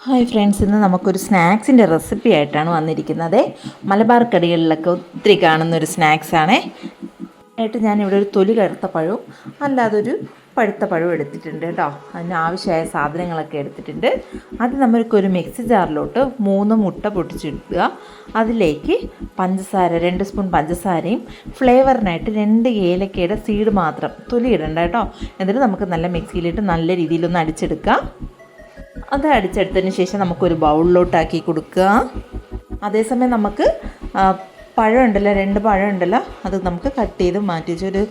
Hi friends, ഇന്ന് നമുക്കൊരു സ്നാക്സിൻ്റെ recipe ആയിട്ടാണ് വന്നിരിക്കുന്നത്. മലബാർ കടികളിലൊക്കെ ഒത്തിരി കാണുന്നൊരു സ്നാക്സാണേ. ഞാനിവിടെ ഒരു തൊലി കറുത്ത പഴവും അല്ലാതൊരു പഴുത്ത പഴവും എടുത്തിട്ടുണ്ട് കേട്ടോ. അതിന് ആവശ്യമായ സാധനങ്ങളൊക്കെ എടുത്തിട്ടുണ്ട്. അത് നമുക്കൊരു മിക്സി ജാറിലോട്ട് 3 മുട്ട പൊട്ടിച്ചിടുക. അതിലേക്ക് പഞ്ചസാര 2 സ്പൂൺ പഞ്ചസാരയും ഫ്ലേവറിനായിട്ട് 2 ഏലക്കയുടെ സീഡ് മാത്രം, തൊലി ഇടണ്ട കേട്ടോ. എന്നിട്ട് നമുക്ക് നല്ല മിക്സിയിലിട്ട് നല്ല രീതിയിലൊന്ന് അടിച്ചെടുക്കാം. അത് അടിച്ചെടുത്തതിന് ശേഷം നമുക്കൊരു ബൗളിലോട്ടാക്കി കൊടുക്കുക. അതേസമയം നമുക്ക് പഴം ഉണ്ടല്ലോ, 2 പഴം ഉണ്ടല്ലോ, അത് നമുക്ക് കട്ട് ചെയ്ത് മാറ്റി വെച്ച് ഒരു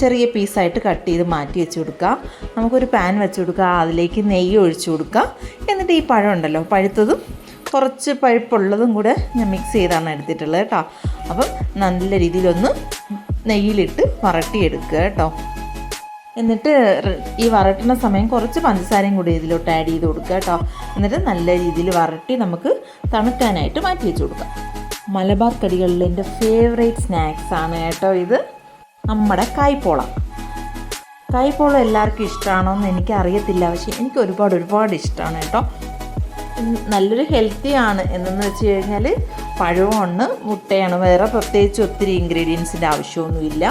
ചെറിയ പീസായിട്ട് കട്ട് ചെയ്ത് മാറ്റി വെച്ച് കൊടുക്കുക. നമുക്കൊരു പാൻ വെച്ച് കൊടുക്കുക. അതിലേക്ക് നെയ്യ് ഒഴിച്ചു കൊടുക്കുക. എന്നിട്ട് ഈ പഴം ഉണ്ടല്ലോ, പഴുത്തതും കുറച്ച് പഴുപ്പുള്ളതും കൂടെ ഞാൻ മിക്സ് ചെയ്താണ് എടുത്തിട്ടുള്ളത് കേട്ടോ. അപ്പം നല്ല രീതിയിലൊന്ന് നെയ്യിലിട്ട് വരട്ടിയെടുക്കുക കേട്ടോ. എന്നിട്ട് ഈ വരട്ടുന്ന സമയം കുറച്ച് പഞ്ചസാരയും കൂടി ഇതിലോട്ട് ആഡ് ചെയ്ത് കൊടുക്കുക കേട്ടോ. എന്നിട്ട് നല്ല രീതിയിൽ വരട്ടി നമുക്ക് തണുക്കാനായിട്ട് മാറ്റി വെച്ച് കൊടുക്കാം. മലബാർ കടികളിൽ എൻ്റെ ഫേവറേറ്റ് സ്നാക്സ് ആണ് കേട്ടോ ഇത്, നമ്മുടെ കായ്പോള. കായ്പോള എല്ലാവർക്കും ഇഷ്ടമാണോ എന്ന് എനിക്കറിയത്തില്ല, പക്ഷേ എനിക്ക് ഒരുപാട് ഇഷ്ടമാണ് കേട്ടോ. നല്ലൊരു ഹെൽത്തിയാണ് എന്നു വെച്ച് കഴിഞ്ഞാൽ പഴവുമാണ്, മുട്ടയാണ്, വേറെ പ്രത്യേകിച്ച് ഒത്തിരി ഇൻഗ്രീഡിയൻസിൻ്റെ ആവശ്യമൊന്നുമില്ല.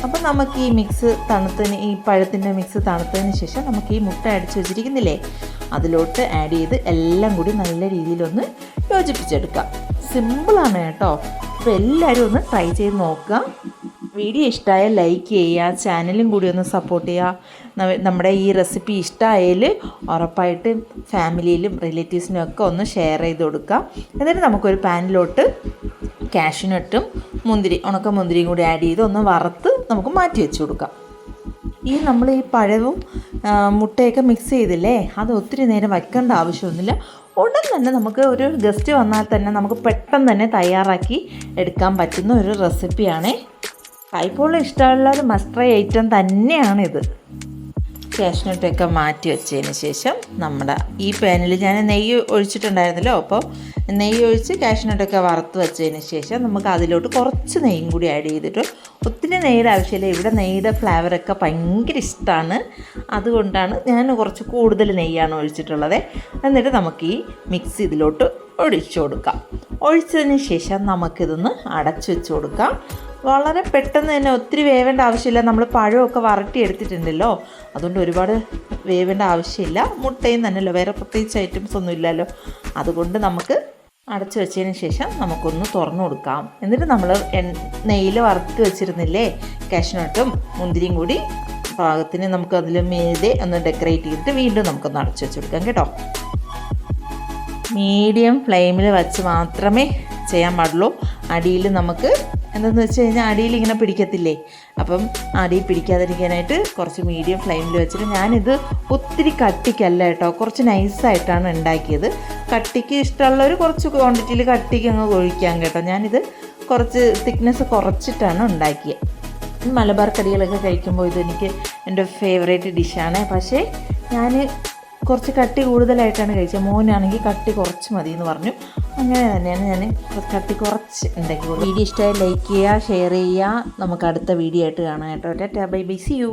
അപ്പം നമുക്ക് ഈ മിക്സ് തണുത്തതിന്, ഈ പഴത്തിൻ്റെ മിക്സ് തണുത്തതിന് ശേഷം നമുക്ക് ഈ മുട്ട അടിച്ച് വെച്ചിരിക്കുന്നില്ലേ, അതിലോട്ട് ആഡ് ചെയ്ത് എല്ലാം കൂടി നല്ല രീതിയിലൊന്ന് യോജിപ്പിച്ചെടുക്കാം. സിമ്പിളാണ് കേട്ടോ. അപ്പോൾ എല്ലാവരും ഒന്ന് ട്രൈ ചെയ്ത് നോക്കുക. വീഡിയോ ഇഷ്ടമായാൽ ലൈക്ക് ചെയ്യുക, ചാനലും കൂടി ഒന്ന് സപ്പോർട്ട് ചെയ്യുക. നമ്മുടെ ഈ റെസിപ്പി ഇഷ്ടമായാൽ ഉറപ്പായിട്ട് ഫാമിലിയിലും റിലേറ്റീവ്സിനും ഒക്കെ ഒന്ന് ഷെയർ ചെയ്ത് കൊടുക്കുക. എന്നിട്ട് നമുക്കൊരു പാനിലോട്ട് കാഷ്യൂനട്ടും ഉണക്ക മുന്തിരിയും കൂടി ആഡ് ചെയ്ത് ഒന്ന് വറുത്ത് നമുക്ക് മാറ്റി വെച്ച് കൊടുക്കാം. നമ്മൾ ഈ പഴവും മുട്ടയൊക്കെ മിക്സ് ചെയ്തില്ലേ, അത് ഒത്തിരി നേരം വയ്ക്കേണ്ട ആവശ്യമൊന്നുമില്ല. ഉടൻ തന്നെ നമുക്ക് ഒരു ഗസ്റ്റ് വന്നാൽ തന്നെ നമുക്ക് പെട്ടെന്ന് തന്നെ തയ്യാറാക്കി എടുക്കാൻ പറ്റുന്ന ഒരു റെസിപ്പിയാണേ. കായ്പോള ഇഷ്ടമുള്ള ഒരു മസ്റ്റ് ട്രൈ ഐറ്റം തന്നെയാണിത്. കാഷ്യൂനട്ടൊക്കെ മാറ്റി വെച്ചതിന് ശേഷം നമ്മുടെ ഈ പാനിൽ ഞാൻ നെയ്യ് ഒഴിച്ചിട്ടുണ്ടായിരുന്നല്ലോ, അപ്പോൾ നെയ്യ് ഒഴിച്ച് കാഷ്യൂനട്ടൊക്കെ വറുത്ത് വെച്ചതിന് ശേഷം നമുക്ക് അതിലോട്ട് കുറച്ച് നെയ്യും കൂടി ആഡ് ചെയ്തിട്ട്, ഒത്തിരി നെയ്യുടെ ആവശ്യമില്ല, ഇവിടെ നെയ്യുടെ ഫ്ലേവറൊക്കെ ഭയങ്കര ഇഷ്ടമാണ്, അതുകൊണ്ടാണ് ഞാൻ കുറച്ച് കൂടുതൽ നെയ്യാണ് ഒഴിച്ചിട്ടുള്ളത്. എന്നിട്ട് നമുക്ക് ഈ മിക്സ് ഇതിലോട്ട് ഒഴിച്ചു കൊടുക്കാം. ഒഴിച്ചതിന് ശേഷം നമുക്കിതൊന്ന് അടച്ചു വെച്ച് കൊടുക്കാം. വളരെ പെട്ടെന്ന് തന്നെ, ഒത്തിരി വേവേണ്ട ആവശ്യമില്ല. നമ്മൾ പഴമൊക്കെ വരട്ടി എടുത്തിട്ടുണ്ടല്ലോ, അതുകൊണ്ട് ഒരുപാട് വേവേണ്ട ആവശ്യമില്ല. മുട്ടയും തന്നെയല്ലോ, വേറെ പ്രത്യേകിച്ച് ഐറ്റംസ് ഒന്നും ഇല്ലല്ലോ. അതുകൊണ്ട് നമുക്ക് അടച്ചു വെച്ചതിന് ശേഷം നമുക്കൊന്ന് തുറന്നു കൊടുക്കാം. എന്നിട്ട് നമ്മൾ നെയ്യിൽ വറുത്ത് വെച്ചിരുന്നില്ലേ കാഷ്യൂനട്ടും മുന്തിരിയും കൂടി പാകത്തിന് നമുക്ക് അതിൽ മീതെ ഒന്ന് ഡെക്കറേറ്റ് ചെയ്തിട്ട് വീണ്ടും നമുക്കൊന്ന് അടച്ചു വെച്ച് കൊടുക്കാം കേട്ടോ. മീഡിയം ഫ്ലെയിമിൽ വെച്ച് മാത്രമേ ചെയ്യാൻ പാടുള്ളൂ. അടിയിൽ നമുക്ക് എന്താണെന്ന് വെച്ച് കഴിഞ്ഞാൽ അടിയിൽ ഇങ്ങനെ പിടിക്കത്തില്ലേ, അപ്പം അടിയിൽ പിടിക്കാതിരിക്കാനായിട്ട് കുറച്ച് മീഡിയം ഫ്ലെയിമിൽ വെച്ചിട്ട്, ഞാനിത് ഒത്തിരി കട്ടിക്കല്ല കേട്ടോ, കുറച്ച് നൈസായിട്ടാണ് ഉണ്ടാക്കിയത്. കട്ടിക്ക് ഇഷ്ടമുള്ളവർ കുറച്ച് ക്വാണ്ടിറ്റിയിൽ കട്ടിക്ക് അങ്ങ് ഒഴിക്കാം കേട്ടോ. ഞാനിത് കുറച്ച് തിക്നെസ് കുറച്ചിട്ടാണ് ഉണ്ടാക്കിയത്. മലബാർ കടികളൊക്കെ കഴിക്കുമ്പോൾ ഇതെനിക്ക് എൻ്റെ ഫേവറേറ്റ് ഡിഷാണ്. പക്ഷേ ഞാൻ കുറച്ച് കട്ടി കൂടുതലായിട്ടാണ് കഴിച്ചത്. മോനാണെങ്കിൽ കട്ടി കുറച്ച് മതി എന്ന് പറഞ്ഞു. അങ്ങനെ തന്നെയാണ് ഞാൻ കട്ടി കുറച്ച് ഉണ്ടാക്കി. വീഡിയോ ഇഷ്ടമായി ലൈക്ക് ചെയ്യുക, ഷെയർ ചെയ്യുക. നമുക്ക് അടുത്ത വീഡിയോ ആയിട്ട് കാണാം കേട്ടോ. Tata, bye bye, see U.